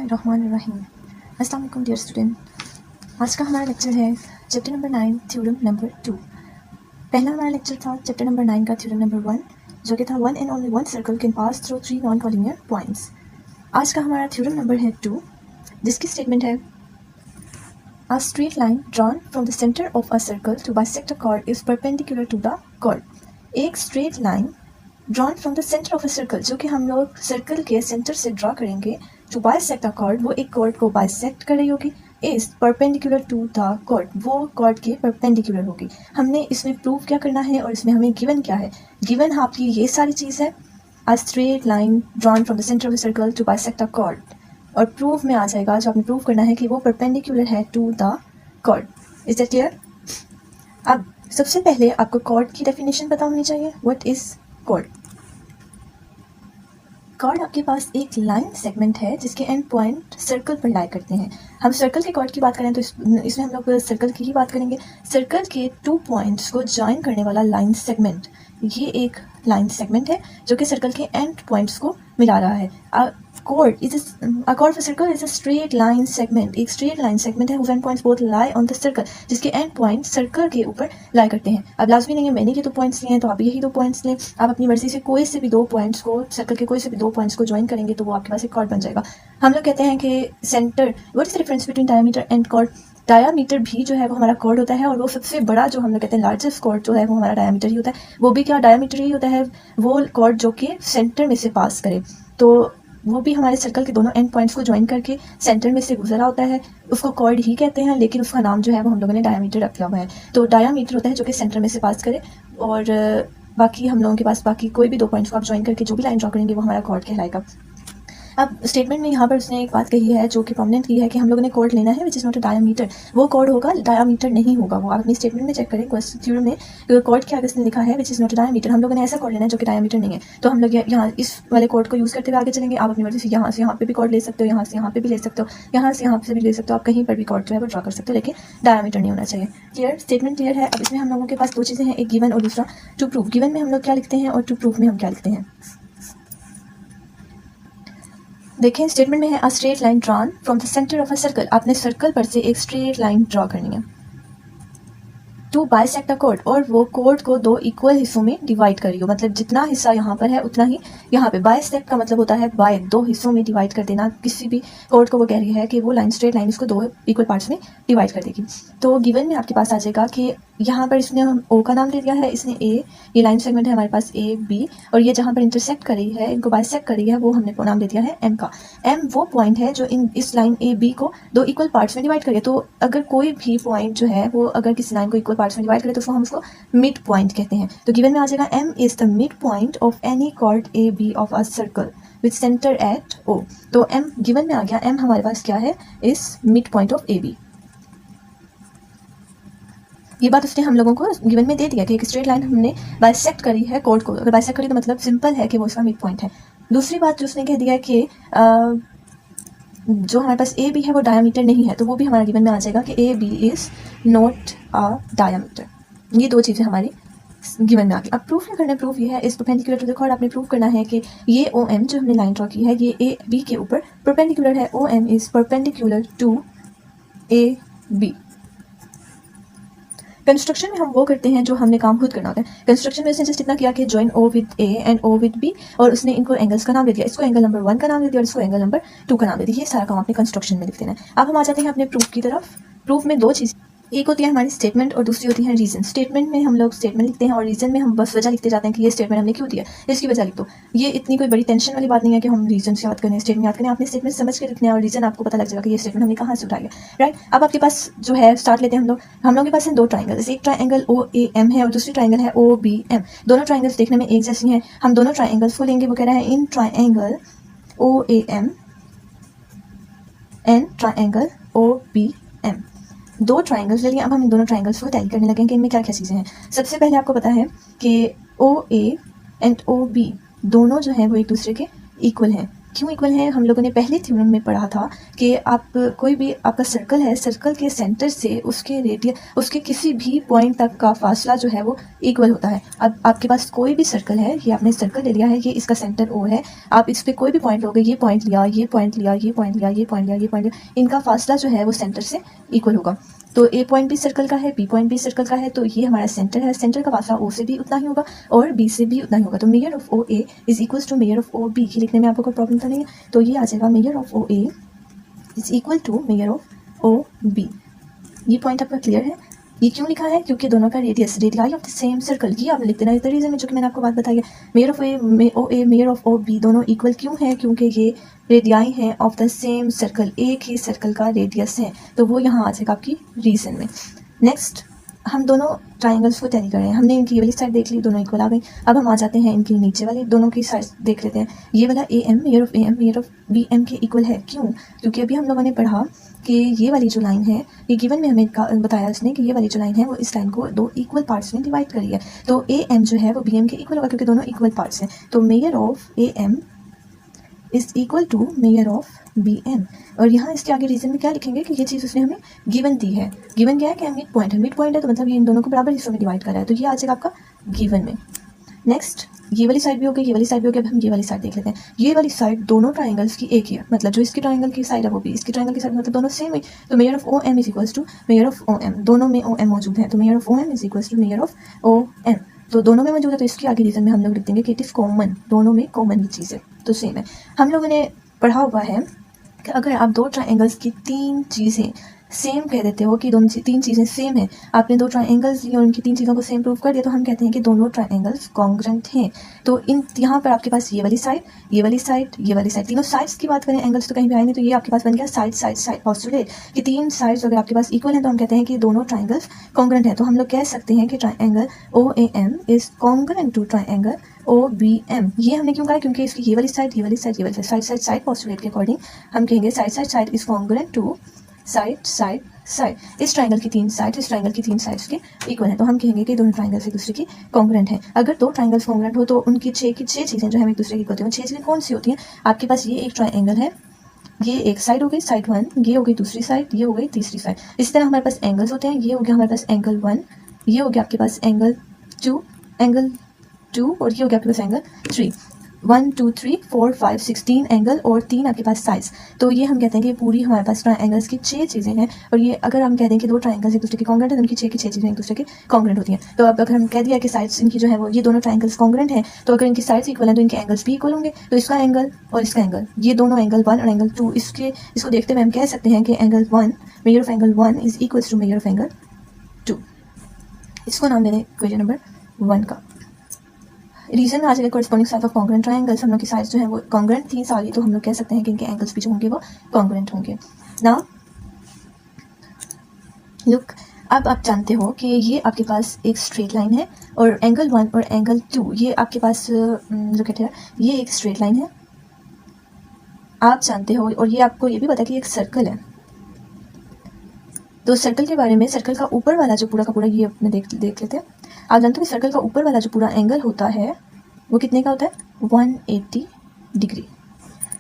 बिस्मिल्लाहिर्रहमानिर्रहीम। अस्सलाम वालेकुम डियर स्टूडेंट। आज का हमारा लेक्चर है चैप्टर नंबर 9 थ्योरम नंबर 2। पहला हमारा लेक्चर था चैप्टर नंबर 9 का थ्योरम नंबर 1 जो कि था one and only one circle can pass through 3 non collinear points. आज का हमारा थ्योरम नंबर है 2 जिसकी स्टेटमेंट है A straight line drawn from the center of a circle to bisect a chord is perpendicular to the chord। एक straight line drawn from the centre of a circle जो कि हम लोग circle के centre से draw करेंगे to bisect a cord, वो एक कॉर्ड को बाइसेक्ट कर रही होगी, is perpendicular to the chord, वो कॉर्ड के परपेंडिकुलर होगी। हमने इसमें प्रूव क्या करना है और इसमें हमें गिवन क्या है। गिवन आपकी ये सारी चीज़ है, a straight line drawn from the centre of a circle to bisect a chord, और प्रूफ में आ जाएगा जो आपने प्रूव करना है कि वो परपेंडिकुलर है to the chord. Is that clear? अब सबसे पहले आपको कॉर्ड की डेफिनेशन पता होनी चाहिए। What is cord? कॉर्ड आपके पास एक लाइन सेगमेंट है जिसके एंड पॉइंट सर्कल पर लाई करते हैं। हम सर्कल के कॉर्ड की बात करें तो इसमें हम लोग सर्कल की ही बात करेंगे। सर्कल के 2 पॉइंट्स को ज्वाइन करने वाला लाइन सेगमेंट, ये एक लाइन सेगमेंट है जो कि सर्कल के एंड पॉइंट्स को मिला रहा है। Chord for circle is a straight line segment, एक स्ट्रेट लाइन सेगमेंट है when points both lie on the circle, जिसके एंड पॉइंट सर्कल के ऊपर लाई करते हैं। अब लाजमी नहीं है मैंने ये 2 पॉइंट्स लिए हैं तो आप यही 2 पॉइंट्स लें, आप अपनी मर्जी से कोई से भी 2 पॉइंट्स को, सर्कल के कोई से भी 2 पॉइंट्स को ज्वाइन करेंगे तो वो आपके पास एक कॉर्ड बन जाएगा। हम लोग कहते हैं कि centre, what is the difference between diameter and chord? Diameter भी जो है वो हमारा कॉर्ड होता है, और वो सबसे बड़ा जो हम लोग कहते हैं लार्जेस्ट कॉर्ड जो है वो हमारा डायामीटर ही होता है। वो भी क्या डायामीटर ही होता है, वो कॉर्ड जो कि सेंटर में से पास करे, तो वो भी हमारे सर्कल के दोनों एंड पॉइंट्स को ज्वाइन करके सेंटर में से गुजरा होता है, उसको कॉर्ड ही कहते हैं, लेकिन उसका नाम जो है वो हम लोगों ने डायामीटर रखा हुआ है। तो डायामीटर होता है जो कि सेंटर में से पास करे, और बाकी हम लोगों के पास बाकी कोई भी 2 पॉइंट्स को आप ज्वाइन करके जो भी लाइन ड्रॉ करेंगे वो हमारा कॉर्ड कहलाएगा। अब स्टेटमेंट में यहाँ पर उसने एक बात कही है जो कि प्रोमिनेंट की है कि हम लोगों ने कॉर्ड लेना है which is not a diameter, वो कॉर्ड होगा, डायामीटर नहीं होगा। वो आप अपनी स्टेटमेंट में चेक करें, क्वेश्चन थ्योरम में कॉर्ड के आगे इसने लिखा है which is not a diameter. हम लोगों ने ऐसा कॉर्ड लेना है जो कि डायामीटर नहीं है, तो हम लोग यहाँ इस वाले कॉर्ड को यूज़ करते हुए आगे चलेंगे। आप अपनी मर्जी से यहाँ पे भी कॉर्ड ले सकते हो, यहाँ से यहाँ पे भी ले सकते हो, यहाँ से यहाँ से भी ले सकते हो, आप कहीं पर भी कॉर्ड जो है वो ड्रॉ कर सकते हो, लेकिन डायामीटर नहीं होना चाहिए। क्लियर? स्टेटमेंट क्लियर है। अब इसमें हम लोगों के पास 2 चीज़ें हैं, एक गिवन और दूसरा टू प्रूफ। गिवन में हम लोग क्या लिखते हैं और टू प्रूफ में हम क्या लिखते हैं। देखें स्टेटमेंट में है a straight line drawn from the centre of a circle, आपने सर्कल पर से एक स्ट्रेट लाइन ड्रॉ करनी है टू बाइसेक्ट अ कॉर्ड, और वो कॉर्ड को 2 इक्वल हिस्सों में डिवाइड करी हो, मतलब जितना हिस्सा यहाँ पर है उतना ही यहाँ पे। बाइसेक्ट का मतलब होता है बाय, 2 हिस्सों में डिवाइड कर देना किसी भी कॉर्ड को। वो कह रही है कि वो लाइन स्ट्रेट लाइन इसको 2 इक्वल पार्ट्स में डिवाइड कर देगी। तो गिवन में आपके पास आ जाएगा कि यहाँ पर इसने हम ओ का नाम ले दिया है, इसने ए, ये लाइन सेगमेंट है हमारे पास ए बी, और ये जहाँ पर इंटरसेक्ट कर रही है, इनको बाइसेक्ट कर रही है, वो हमने नाम दे दिया है एम का। एम वो पॉइंट है जो इस लाइन ए बी को 2 इक्वल पार्ट्स में डिवाइड करे। तो अगर कोई भी पॉइंट जो है वो अगर किसी लाइन को इक्वल पार्ट्स में डिवाइड करे तो हम उसको मिड पॉइंट कहते हैं। तो गिवन में आ जाएगा M is the mid point of any chord A B of a circle with centre at O. तो एम गिवन में आ गया, एम हमारे पास क्या है, is mid point of A B. ये बात उसने हम लोगों को गिवन में दे दिया कि एक स्ट्रेट लाइन हमने बाइसेक्ट करी है कॉर्ड को, अगर बाइसेक्ट करी तो मतलब सिंपल है कि वो इसका मिड पॉइंट है। दूसरी बात जो उसने कह दिया कि जो हमारे पास ए बी है वो डायामीटर नहीं है, तो वो भी हमारा गिवन में आ जाएगा कि A B is not a diameter. ये 2 चीज़ें हमारी गिवन में आ गई। अब प्रूफ क्या करना है, प्रूफ ये है इस परपेंडिकुलर टू द कॉर्ड। आपने प्रूफ करना है कि ये ओ एम जो हमने लाइन ड्रॉ की है ये ए बी के ऊपर परपेंडिकुलर है। O M is perpendicular to A B. Construction में हम वो करते हैं जो हमने काम खुद करना होता है। कंस्ट्रक्शन में उसने जस्ट इतना किया कि join O with A and O with B, और उसने इनको एंगल्स का नाम दे दिया, इसको एंगल नंबर 1 का नाम दे दिया और इसको एंगल नंबर 2 का नाम दे दिया। ये सारा काम आपने कंस्ट्रक्शन में लिख देना है। अब हम आ जाते हैं अपने प्रूफ की तरफ। प्रूफ में 2 चीज़, एक होती है हमारी स्टेटमेंट और दूसरी होती है रीजन। स्टेटमेंट में हम लोग स्टेटमेंट लिखते हैं और रीजन में हम बस वजह लिखते जाते हैं कि ये स्टेटमेंट हमने क्यों दिया, इसकी वजह लिख दो। ये इतनी कोई बड़ी टेंशन वाली बात नहीं है कि हम रीजन से याद करें, स्टेटमेंट याद करें। आपने स्टेटमेंट समझ के लिखना है और रीजन आपको पता लग जाएगा कि ये स्टेटमेंट हमने कहाँ से उठाई है। राइट? अब आपके पास जो है स्टार्ट लेते हैं हम लोग के पास है 2 ट्राइंगल्स, एक ट्राइंगल ओ ए एम है और दूसरी ट्राइंगल है ओ बी एम। दोनों ट्राइंगल्स देखने में एक जैसी हैं। हम दोनों ट्राइंगल्स को लेंगे, वो कह रहा है in triangle O A M and triangle O B M. 2 triangles ले लिए। अब हम इन दोनों ट्राइंगल्स को टैली करने लगेंगे इनमें क्या क्या चीज़ें हैं। सबसे पहले आपको पता है कि ओ ए एंड ओ बी दोनों जो हैं वो एक दूसरे के इक्वल हैं। क्यों इक्वल हैं? हम लोगों ने पहले थ्योरम में पढ़ा था कि आप कोई भी आपका सर्कल है, सर्कल के सेंटर से उसके रेडियस, उसके किसी भी पॉइंट तक का फासला जो है वो इक्वल होता है। अब आपके पास कोई भी सर्कल है, ये आपने सर्कल ले लिया है, ये इसका सेंटर ओ है, आप इस पर कोई भी पॉइंट लोगे, ये पॉइंट लिया, ये पॉइंट लिया, ये पॉइंट लिया, ये पॉइंट लिया, ये पॉइंट लिया, इनका फासला जो है वो सेंटर से इक्वल होगा। तो ए पॉइंट भी सर्कल का है, बी पॉइंट भी सर्कल का है, तो ये हमारा सेंटर है, सेंटर का फासला ओ से भी उतना ही होगा और बी से भी उतना ही होगा। तो measure of O A is equals to measure of O B. ये लिखने में आपको कोई प्रॉब्लम तो नहीं है? तो ये आ जाएगा measure of O A is equal to measure of O B. ये पॉइंट आपका क्लियर है? ये क्यों लिखा है? क्योंकि दोनों का radius, radii of the same circle, ये आप लिख देना। इस रीजन में जो कि मैंने आपको बात बताई है, measure of A measure of O B दोनों इक्वल क्यों है? क्योंकि ये रेडियाई हैं ऑफ द सेम सर्कल, एक ही सर्कल का रेडियस है। तो वो यहाँ आ जाएगा आपकी रीजन में। नेक्स्ट हम दोनों ट्राइंगल्स को तैयारी कर रहे हैं। हमने इनकी ये वाली साइड देख ली, दोनों इक्वल आ गई। अब हम आ जाते हैं इनकी नीचे वाली दोनों की साइड देख लेते हैं। ये वाला A M measure of A M measure of B M के इक्वल है। क्यों? क्योंकि अभी हम लोगों ने पढ़ा कि ये वाली जो लाइन है, ये गिवन में हमें बताया उसने कि ये वाली जो लाइन है वो इस लाइन को दो इक्वल पार्ट्स में डिवाइड करी है। तो ए एम जो है वो बी एम के इक्वल होगा क्योंकि दोनों इक्वल पार्ट्स हैं। तो measure of A M is equal to measure of B M. और यहाँ इसके आगे रीजन में क्या लिखेंगे कि ये चीज़ उसने हमें गिवन दी है। गिवन क्या है कि मिड पॉइंट है, मिड पॉइंट है तो मतलब ये इन दोनों को बराबर हिस्सों में डिवाइड कर रहा है, तो ये आ जाएगा आपका गिवन में। नेक्स्ट ये वाली साइड भी हो गई, ये वाली साइड भी हो गई। अब हम ये वाली साइड देख लेते हैं। ये वाली साइड दोनों ट्राइंगल्स की एक ही है, मतलब जो इसकी ट्राइंगल की साइड है वो भी इसकी ट्राइंगल की साइड, मतलब दोनों सेम है। तो measure of O M is equals to measure of O M, दोनों में ओ एम मौजूद है, तो measure of O M is equals to measure of O M. तो दोनों में मौजूद है, तो इसके आगे रीजन में हम लोग लिख देंगे कि इट इज़ कॉमन, दोनों में कॉमन ही चीज़ है, तो सेम है। हम लोगों ने पढ़ा हुआ है कि अगर आप दो ट्राइंगल्स की तीन चीज़ें सेम कह देते हो कि दोनों तीन चीज़ें सेम हैं, आपने दो ट्राइंगल्स लिए और उनकी तीन चीज़ों को सेम प्रूव कर दिया, तो हम कहते हैं कि दोनों ट्राइंगल्स कॉन्ग्रुएंट हैं। तो इन यहाँ पर आपके पास ये वाली साइड, ये वाली साइड, ये वाली साइड, तीनों साइड्स की बात करें, एंगल्स तो कहीं भी आए नहीं, तो ये आपके पास बन गया साइड साइड साइड पोस्टुलेट कि तीन साइड्स अगर आपके पास इक्वल हैं तो हम कहते हैं कि दोनों ट्राइंगल्स कॉन्ग्रुएंट हैं। तो हम लोग कह सकते हैं कि triangle O A M is congruent to triangle O B M. ये हमने क्यों कहा? क्योंकि इसकी ये वाली साइड, ये वाली साइड, ये वाली side, side side side postulate के अकॉर्डिंग हम कहेंगे side side side is congruent to side side side. इस ट्राइंगल की तीन साइड, इस ट्राइंगल की तीन साइड्स के इक्वल है, तो हम कहेंगे कि दोनों ट्राइंगल्स एक दूसरे की कॉन्ग्रुएंट है। अगर दो ट्राइंगल्स कॉन्ग्रुएंट हो तो उनकी छह चीज़ें जो है एक दूसरे की होती हैं। छह चीज़ें कौन सी होती हैं? आपके पास ये एक ट्राइंगल है, ये एक साइड हो गई साइड वन, ये हो गई दूसरी साइड, ये हो गई तीसरी साइड। इसी तरह हमारे पास एंगल्स होते हैं, ये हो गया हमारे पास एंगल वन, ये हो गया आपके पास एंगल टू और ये हो गया आपके पास एंगल थ्री। 1 2 3 4 5 6 3 एंगल और 3 आपके पास साइड्स। तो ये हम कहते हैं कि पूरी हमारे पास ट्राइंगल्स की 6 चीज़ें हैं। और ये अगर हम कहते हैं कि दो ट्राइंगल्स एक दूसरे के कॉन्ग्रुएंट है तो उनकी 6 की 6 चीज़ें एक दूसरे के कॉन्ग्रुएंट होती हैं। तो अब अगर हम कह दिया कि साइड्स इनकी जो है वो ये दोनों ट्राइंगल्स कॉन्ग्रुएंट हैं, तो अगर इनकी साइड्स इक्वल हैं तो इनके एंगल्स भी इक्वल होंगे। तो इसका एंगल और इसका एंगल, ये दोनों एंगल 1 और एंगल 2, इसको देखते हुए हम कह सकते हैं कि angle 1 measure of angle 1 is equals to measure of angle 2। इसको नाम दें इक्वेशन नंबर 1 का। रीजन आ जाएगा corresponding side of congruent triangles. हम लोग की साइड्स जो है वो कॉन्ग्रुएंट थी सारी, तो हम लोग कह सकते हैं कि इनके एंगल्स भी जो होंगे वो कॉन्ग्रुएंट होंगे। नाउ लुक, अब आप जानते हो कि ये आपके पास एक स्ट्रेट लाइन है और एंगल 1 और एंगल 2 ये आपके पास जो कहते हैं ये एक स्ट्रेट लाइन है, आप जानते हो। और ये आपको ये भी पता है कि एक सर्कल है। तो सर्कल के बारे में, सर्कल का ऊपर वाला जो पूरा का पूरा ये अपने देख लेते हैं। आप जानते हो कि सर्कल का ऊपर वाला जो पूरा एंगल होता है वो कितने का होता है? 180 डिग्री।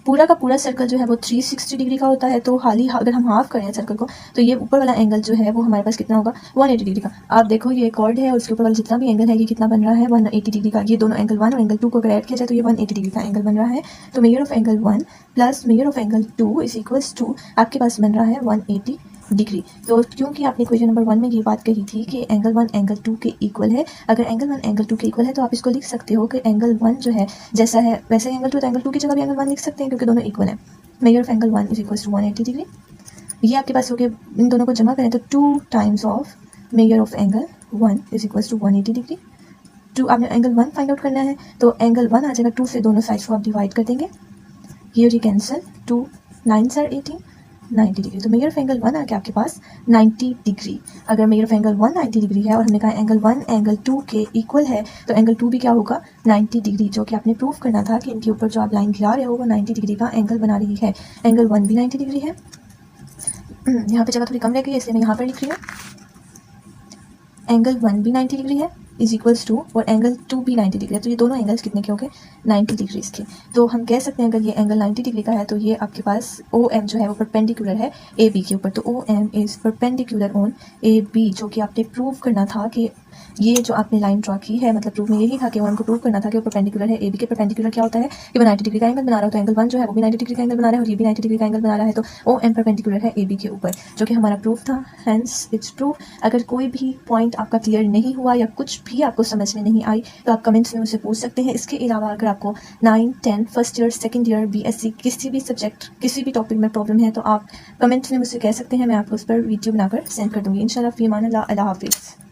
पूरा का पूरा सर्कल जो है वो 360 डिग्री का होता है। तो अगर हम हाफ करें सर्कल को तो ये ऊपर वाला एंगल जो है वो हमारे पास कितना होगा? 180 डिग्री का। आप देखो ये कॉर्ड है और उसके ऊपर वाला जितना भी एंगल है ये कितना बन रहा है? 180 डिग्री का। ये दोनों एंगल 1 और एंगल 2 को अगर ऐड किया जाए तो ये 180 डिग्री का एंगल बन रहा है। तो measure of angle 1 plus measure of angle 2 is equals to आपके पास बन रहा है 180 डिग्री। तो क्योंकि आपने क्वेश्चन नंबर 1 में ये बात कही थी कि एंगल 1 एंगल 2 के इक्वल है, अगर एंगल 1 एंगल 2 के इक्वल है तो आप इसको लिख सकते हो कि एंगल 1 जो है जैसा है वैसे एंगल 2, तो एंगल 2 की जगह भी एंगल 1 लिख सकते हैं क्योंकि दोनों इक्वल है। Measure of angle 1 is equal to 180 degree. ये आपके पास हो गया, इन दोनों को जमा करें तो 2 times of measure of angle 1 is equal to 180 degree. 2 आपने एंगल 1 फाइंड आउट करना है तो एंगल 1 आ जाएगा 2 से दोनों साइड्स को आप डिवाइड कर देंगे, ये हो कैंसिल, 2 9s are 18, 90 डिग्री। तो मेजर ऑफ एंगल 1 आ गया आपके पास 90 डिग्री। अगर मेजर ऑफ एंगल 1 90 डिग्री है और हमने कहा एंगल 1 एंगल 2 के इक्वल है तो एंगल 2 भी क्या होगा? 90 डिग्री, जो कि आपने प्रूव करना था कि इनके ऊपर जो आप लाइन गिरा रहे हो वो 90 डिग्री का एंगल बना रही है। एंगल 1 भी 90 डिग्री है। यहाँ पे जगह थोड़ी कम रह गई है इसलिए मैं यहाँ पर लिख रही हूँ। एंगल 1 भी 90 डिग्री है इज इक्वल्स टू और एंगल 2 भी 90 डिग्री है, तो ये दोनों एंगल्स कितने के हो गए 90 डिग्रीज के। तो हम कह सकते हैं अगर ये एंगल 90 डिग्री का है तो ये आपके पास OM जो है वो परपेंडिकुलर है AB के ऊपर। तो OM is perpendicular on AB, जो कि आपने प्रूव करना था कि ये जो आपने लाइन ड्रॉ की है, मतलब प्रूफ में यही था कि OM को प्रूव करना था कि वो परपेंडिकुलर है AB के। परपेंडिकुलर क्या होता है कि वो 90 डिग्री का एंगल बना रहा हो, तो एंगल 1 जो है वो भी 90 डिग्री का एंगल बना रहा है और ये भी 90 डिग्री का एंगल बना रहा है, तो OM परपेंडिकुलर है AB के ऊपर, जो कि हमारा प्रूफ था, हेंस इट्स प्रूफ। अगर कोई भी पॉइंट आपका क्लियर नहीं हुआ या कुछ भी आपको समझ में नहीं आई तो आप कमेंट्स में मुझसे पूछ सकते हैं। इसके अलावा अगर आपको 9, 10 first year, second year, BSc किसी भी सब्जेक्ट, किसी भी टॉपिक में प्रॉब्लम है तो आप कमेंट्स में मुझसे कह सकते हैं, मैं आपको उस पर वीडियो बनाकर सेंड कर दूँगी इंशाल्लाह। फ़ी अमान अल्लाह, अल्लाह हाफ़िज़।